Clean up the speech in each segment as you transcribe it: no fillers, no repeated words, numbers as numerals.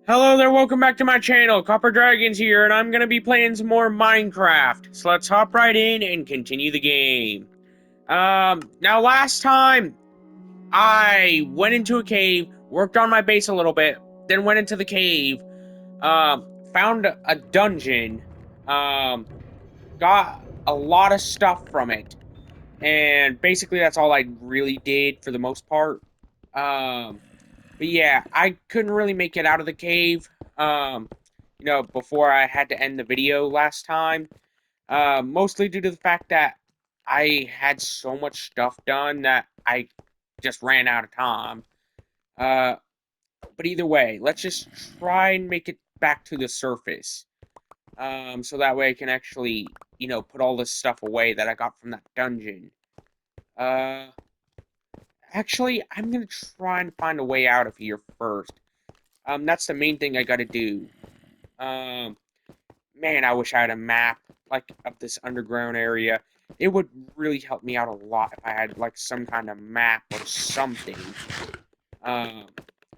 Hello there, welcome back to my channel. Copper Dragons here, and I'm gonna be playing some more Minecraft. So let's hop right in and continue the game. Now last time, I went into a cave, worked on my base a little bit, then went into the cave, found a dungeon, um, got a lot of stuff from it, and basically that's all I really did for the most part. Um, but yeah, I couldn't really make it out of the cave. Um, before I had to end the video last time. Mostly due to the fact that I had so much stuff done that I just ran out of time. Uh, but either way, let's just try and make it back to the surface. So that way I can actually, put all this stuff away that I got from that dungeon. Uh, Actually, I'm gonna try and find a way out of here first. That's the main thing I gotta do. Um, Man, I wish I had a map, like, of this underground area. It would really help me out a lot if I had, like, some kind of map or something. Um,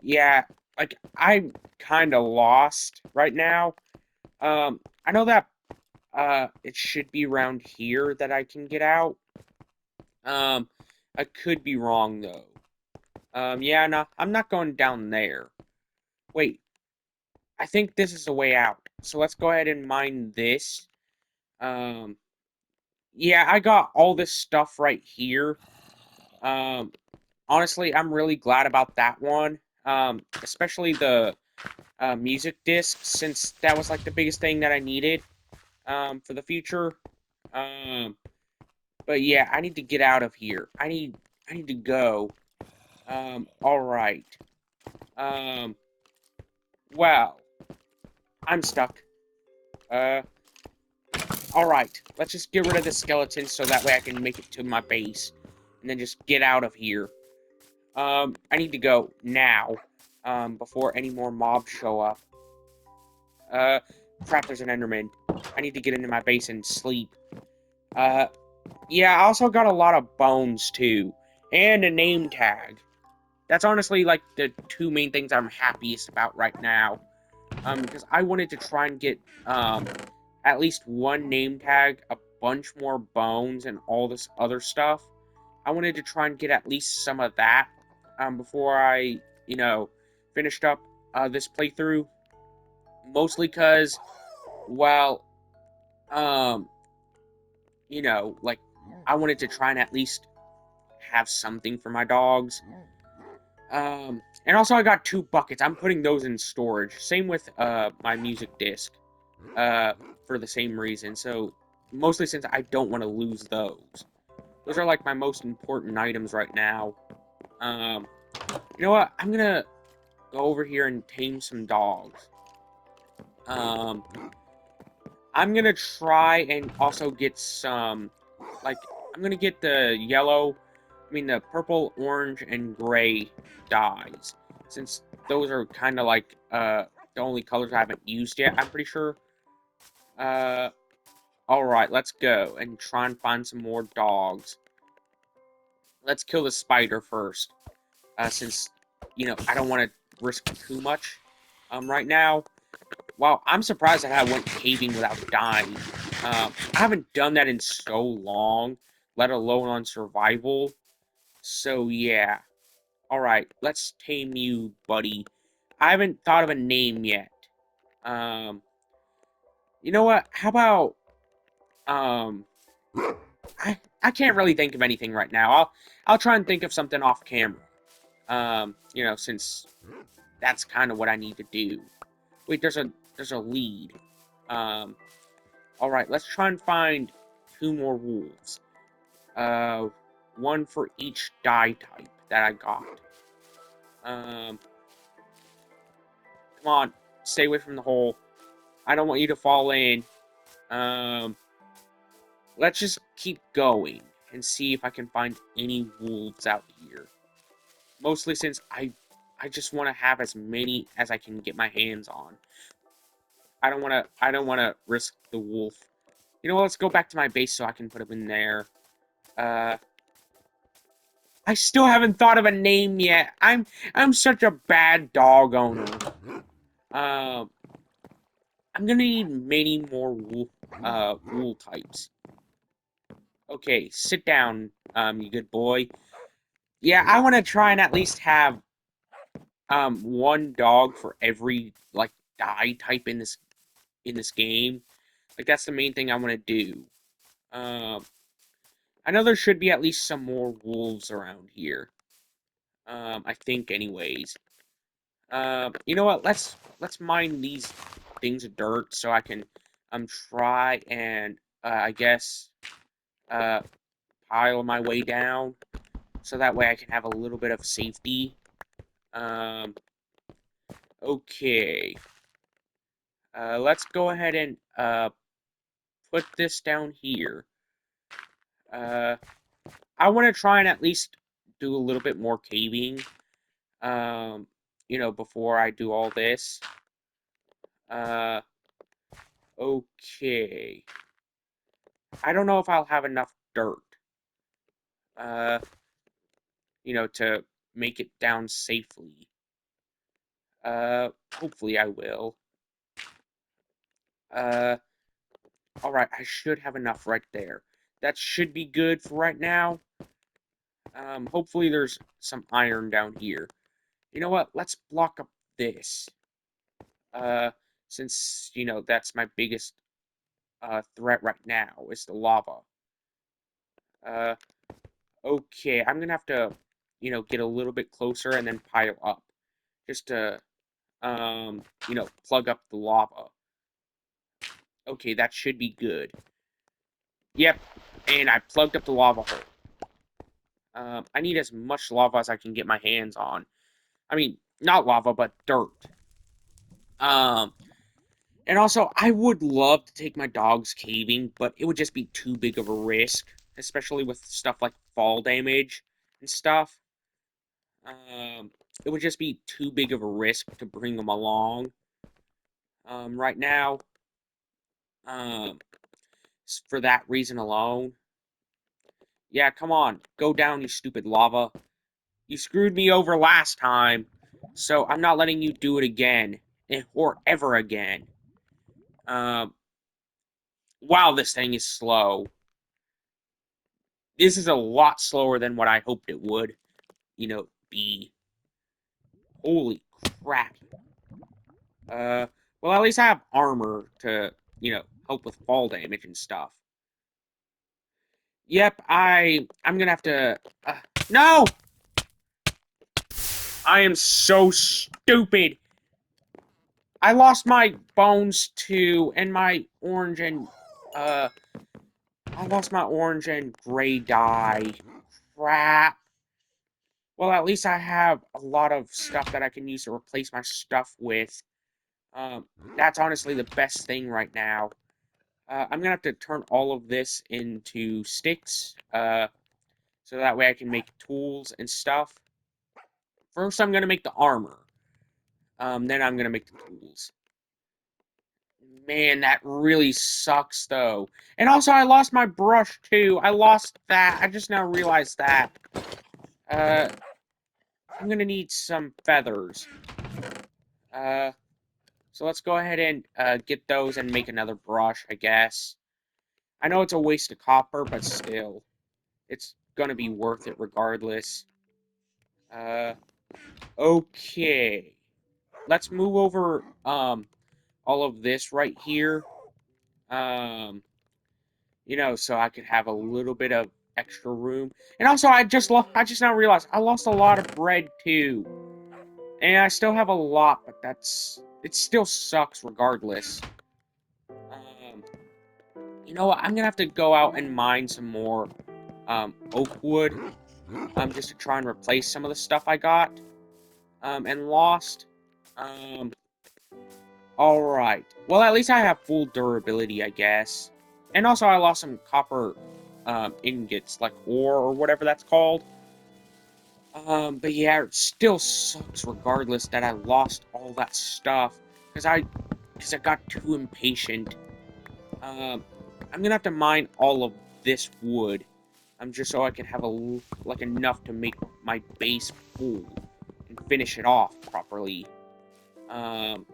yeah, like, I'm kinda lost right now. I know that, it should be around here that I can get out. Um, I could be wrong, though. Yeah, no, I'm not going down there. Wait, I think this is the way out. So let's go ahead and mine this. Um, yeah, I got all this stuff right here. Um, Honestly, I'm really glad about that one. Especially the music disc, since that was like the biggest thing that I needed for the future. Um, but yeah, I need to get out of here. I need to go. All right. Um, well, I'm stuck. Uh, all right. Let's just get rid of the skeleton so that way I can make it to my base, and then just get out of here. I need to go now, before any more mobs show up. Uh, Crap, there's an Enderman. I need to get into my base and sleep. Uh, yeah, I also got a lot of bones, too. And a name tag. That's honestly, like, the two main things I'm happiest about right now. Because I wanted to try and get, at least one name tag, a bunch more bones, and all this other stuff. I wanted to try and get at least some of that before I, finished up this playthrough. Mostly because, well, um, like, I wanted to try and at least have something for my dogs. And also I got two buckets. I'm putting those in storage. Same with my music disc. Uh, for the same reason. So mostly since I don't want to lose those. Those are like my most important items right now. Um, you know what? I'm gonna go over here and tame some dogs. Um, I'm gonna try and also get some, like, I'm gonna get the purple, orange, and gray dyes, since those are kind of like, the only colors I haven't used yet, I'm pretty sure. Uh, alright, let's go and try and find some more dogs. Let's kill the spider first, since, I don't want to risk too much, right now. Wow, I'm surprised that I went caving without dying. I haven't done that in so long, let alone on survival. So yeah. Alright, let's tame you, buddy. I haven't thought of a name yet. Um, you know what? How about, um, I can't really think of anything right now. I'll try and think of something off camera. Since that's kind of what I need to do. Wait, there's a lead. Um, Alright, let's try and find two more wolves. Uh, One for each dye type that I got. Um, Come on, stay away from the hole. I don't want you to fall in. Um, let's just keep going and see if I can find any wolves out here. Mostly since I just want to have as many as I can get my hands on. I don't want to risk the wolf. You know what? Let's go back to my base so I can put them in there. Uh, I still haven't thought of a name yet. I'm such a bad dog owner. Um, I'm gonna need many more wool types. Okay, sit down, you good boy. Yeah, I want to try and at least have one dog for every like dye type in this game. Like that's the main thing I want to do. Um, I know there should be at least some more wolves around here. I think, anyways. You know what? Let's mine these things of dirt so I can try and I guess uh pile my way down so that way I can have a little bit of safety. Um, okay. Let's go ahead and put this down here. Uh, I want to try and at least do a little bit more caving. Um, before I do all this. Uh, okay. I don't know if I'll have enough dirt. Uh, to make it down safely. Hopefully I will. Uh, alright, I should have enough right there. That should be good for right now. Hopefully there's some iron down here. You know what? Let's block up this. Uh, since, that's my biggest, threat right now, is the lava. Uh, okay, I'm gonna have to, get a little bit closer and then pile up. Just to, plug up the lava. Okay, that should be good. Yep, and I plugged up the lava hole. I need as much lava as I can get my hands on. I mean, not lava, but dirt. Um, and also, I would love to take my dogs caving, but it would just be too big of a risk, especially with stuff like fall damage and stuff. Um, it would just be too big of a risk to bring them along. Right now, um, for that reason alone. Yeah, come on, go down, you stupid lava. You screwed me over last time, so I'm not letting you do it again, or ever again. Um, wow, this thing is slow. This is a lot slower than what I hoped it would, be. Holy crap. Uh, well, at least I have armor to, help with fall damage and stuff. Yep, I'm gonna have to. No! I am so stupid. I lost my bones too, and my orange and uh, I lost my orange and gray dye. Crap. Well, at least I have a lot of stuff that I can use to replace my stuff with. That's honestly the best thing right now. I'm gonna have to turn all of this into sticks, so that way I can make tools and stuff. First, I'm gonna make the armor. Then I'm gonna make the tools. Man, that really sucks, though. And also, I lost my brush, too. I lost that. I just now realized that. Uh, I'm gonna need some feathers. Uh, so let's go ahead and, get those and make another brush, I guess. I know it's a waste of copper, but still. It's gonna be worth it regardless. Uh, okay. Let's move over, all of this right here. Um, so I could have a little bit of extra room. And also, I just now realized I lost a lot of bread too, and I still have a lot, but it still sucks regardless. Um, you know what? I'm gonna have to go out and mine some more oak wood, just to try and replace some of the stuff I got and lost. Um, all right. Well, at least I have full durability, I guess. And also, I lost some copper ingots, like ore or whatever that's called. But yeah, it still sucks regardless that I lost all that stuff because I got too impatient. Um, I'm gonna have to mine all of this wood, just so I can have like enough to make my base full and finish it off properly. Um,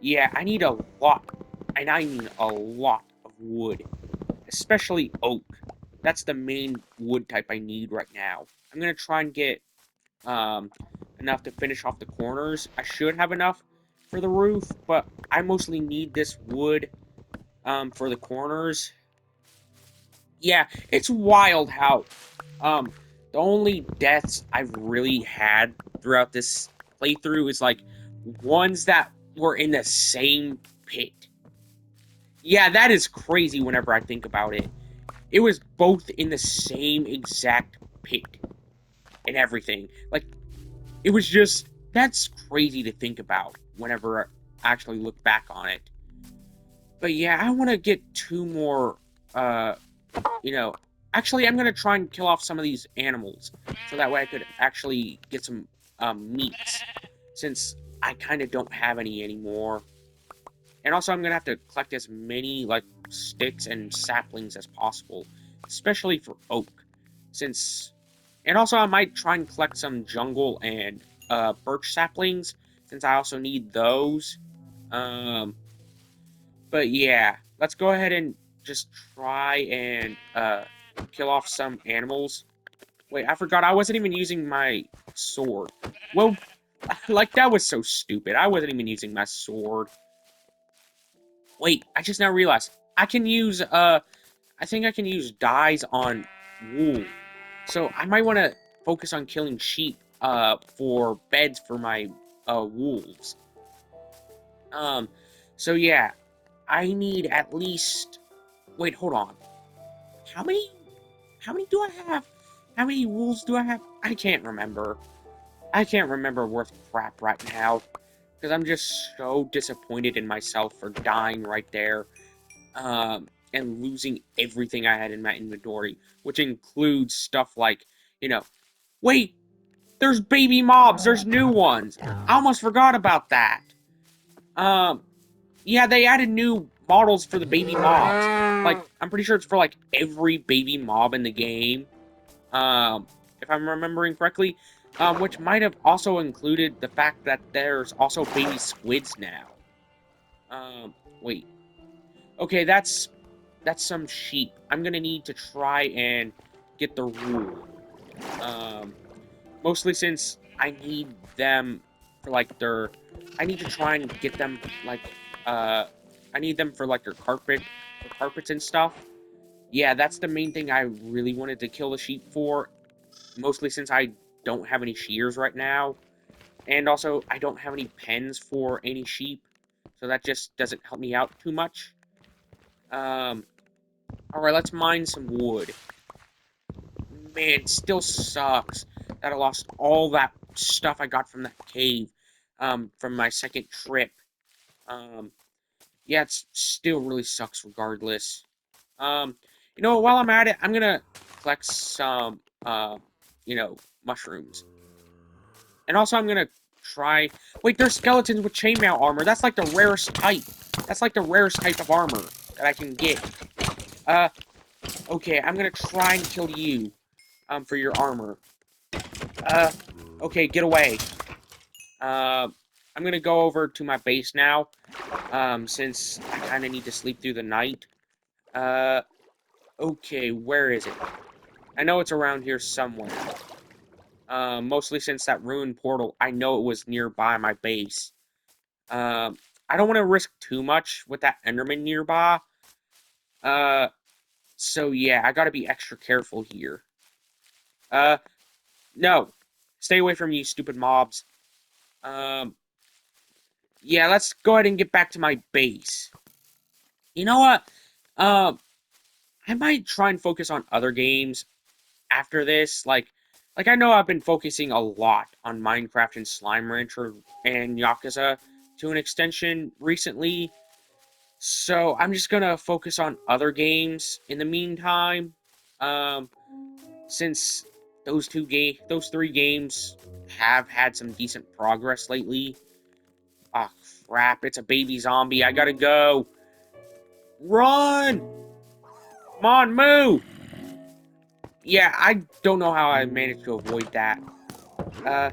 Yeah, I need a lot, and I mean a lot of wood, especially oak. That's the main wood type I need right now. I'm gonna try and get um, enough to finish off the corners. I should have enough for the roof, but I mostly need this wood for the corners. Yeah, it's wild how um, the only deaths I've really had throughout this playthrough is like ones that were in the same pit. Yeah, that is crazy whenever I think about it. It was both in the same exact pit and everything. Like, it was just, that's crazy to think about whenever I actually look back on it. But yeah, I want to get two more, uh, you know, actually, I'm going to try and kill off some of these animals so that way I could actually get some meats since I kind of don't have any anymore. And also, I'm going to have to collect as many, like, sticks and saplings as possible, especially for oak, since... And also, I might try and collect some jungle and birch saplings, since I also need those. Um, but yeah, let's go ahead and just try and kill off some animals. Wait, I forgot I wasn't even using my sword. Well, like, that was so stupid. I wasn't even using my sword. Wait, I just now realized. I can use, I think I can use dyes on wool. So I might want to focus on killing sheep, for beds for my, wolves. Um, so yeah, I need at least... Wait, hold on. How many, how many do I have? How many wolves do I have? I can't remember. I can't remember worth crap right now. Because I'm just so disappointed in myself for dying right there. And losing everything I had in my inventory, which includes stuff like, you know, wait, there's baby mobs, there's new ones. I almost forgot about that. Um, yeah, they added new models for the baby mobs. Like, I'm pretty sure it's for like every baby mob in the game. Um, if I'm remembering correctly, which might have also included the fact that there's also baby squids now. Wait. Okay, that's some sheep. I'm gonna need to try and get the wool. Um, mostly since I need them for like their... I need to try and get them like uh I need them for like their carpets and stuff. Yeah, that's the main thing I really wanted to kill the sheep for. Mostly since I don't have any shears right now. And also I don't have any pens for any sheep. So that just doesn't help me out too much. Um Alright, let's mine some wood. Man, it still sucks that I lost all that stuff I got from that cave, from my second trip. Um, yeah, it still really sucks regardless. Um, while I'm at it, I'm gonna collect some, mushrooms. And also I'm gonna try... Wait, there's skeletons with chainmail armor. That's like the rarest type. That's like the rarest type of armor that I can get. Uh, okay, I'm gonna try and kill you, for your armor. Uh, okay, get away. I'm gonna go over to my base now, since I kind of need to sleep through the night. Uh, okay, where is it? I know it's around here somewhere. Mostly since that ruined portal, I know it was nearby my base. I don't want to risk too much with that Enderman nearby. Uh, so yeah, I gotta be extra careful here. Uh, no. Stay away from you, stupid mobs. Um, yeah, let's go ahead and get back to my base. You know what? Um, I might try and focus on other games after this. Like I know I've been focusing a lot on Minecraft and Slime Rancher and Yakuza to an extension recently. So I'm just gonna focus on other games in the meantime. Um, since those three games have had some decent progress lately. Ah, crap! It's a baby zombie. I gotta go. Run! Come on, move! Yeah, I don't know how I managed to avoid that. Uh,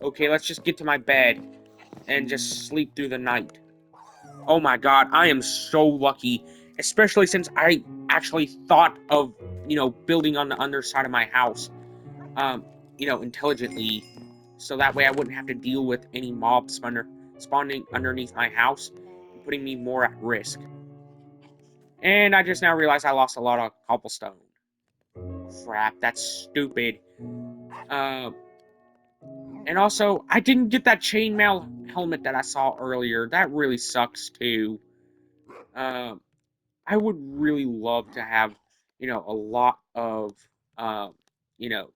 okay, let's just get to my bed and just sleep through the night. Oh my god, I am so lucky, especially since I actually thought of, building on the underside of my house, um, intelligently, so that way I wouldn't have to deal with any mobs spawning underneath my house and putting me more at risk. And I just now realized I lost a lot of cobblestone. Crap, that's stupid. Um, and also, I didn't get that chainmail helmet that I saw earlier. That really sucks too. Um, I would really love to have, a lot of, um, you know,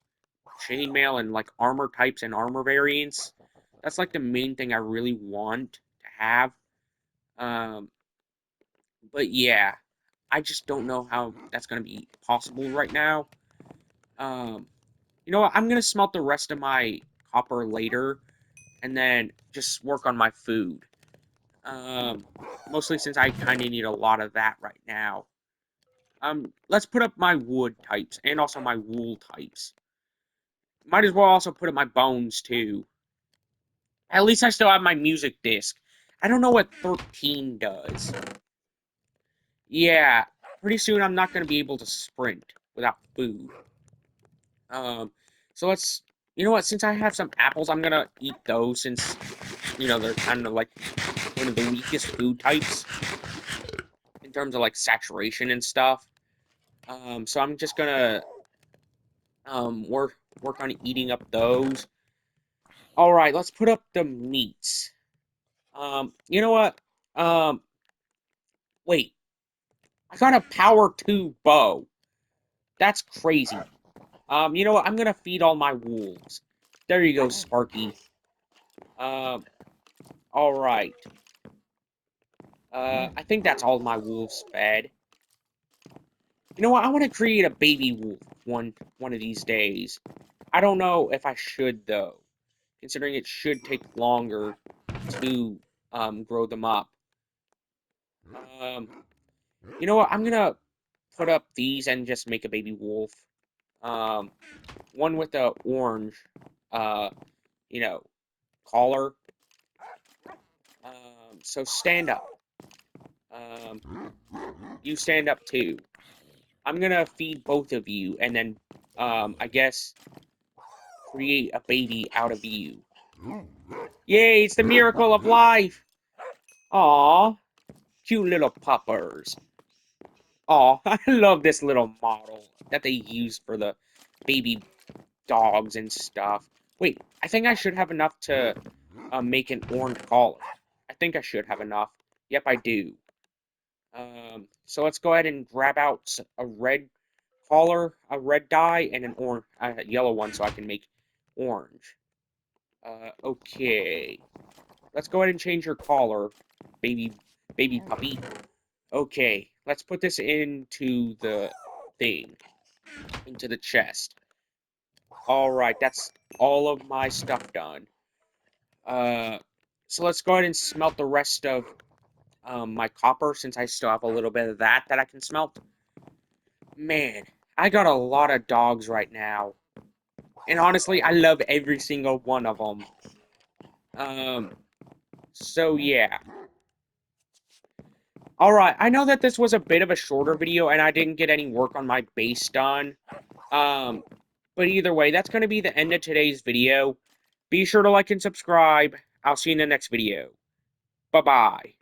chainmail and like armor types and armor variants. That's like the main thing I really want to have. Um, but yeah, I just don't know how that's gonna be possible right now. Um, you know what? I'm gonna smelt the rest of my copper later, and then just work on my food. Um, Mostly since I kind of need a lot of that right now. Let's put up my wood types and also my wool types. Might as well also put up my bones too. At least I still have my music disc. I don't know what 13 does. Yeah, pretty soon I'm not going to be able to sprint without food. Um, so let's, you know what, since I have some apples, I'm going to eat those since, they're kind of like one of the weakest food types in terms of like saturation and stuff. So I'm just going to work on eating up those. All right, let's put up the meats. You know what? Um, Wait, I got a power 2 bow. That's crazy. You know what? I'm gonna feed all my wolves. There you go, Sparky. Um, all right. I think that's all my wolves fed. You know what? I want to create a baby wolf one of these days. I don't know if I should though, considering it should take longer to grow them up. Um, you know what? I'm gonna put up these and just make a baby wolf. Um, One with the orange, uh, you know, collar. So stand up. Um, you stand up too. I'm gonna feed both of you, and then, I guess create a baby out of you. Yay! It's the miracle of life. Aw, cute little puppers. Aw, I love this little model that they use for the baby dogs and stuff. Wait, I think I should have enough to make an orange collar. I think I should have enough. Yep, I do. So let's go ahead and grab out a red collar, a red dye, and an orange, yellow one, so I can make orange. Okay. Let's go ahead and change your collar, baby, baby puppy. Okay, let's put this into the thing, into the chest. All right, that's all of my stuff done. Uh, so let's go ahead and smelt the rest of my copper, since I still have a little bit of that I can smelt. Man, I got a lot of dogs right now. And honestly, I love every single one of them. Um, so yeah. Alright, I know that this was a bit of a shorter video and I didn't get any work on my base done. Um, but either way, that's going to be the end of today's video. Be sure to like and subscribe. I'll see you in the next video. Bye-bye.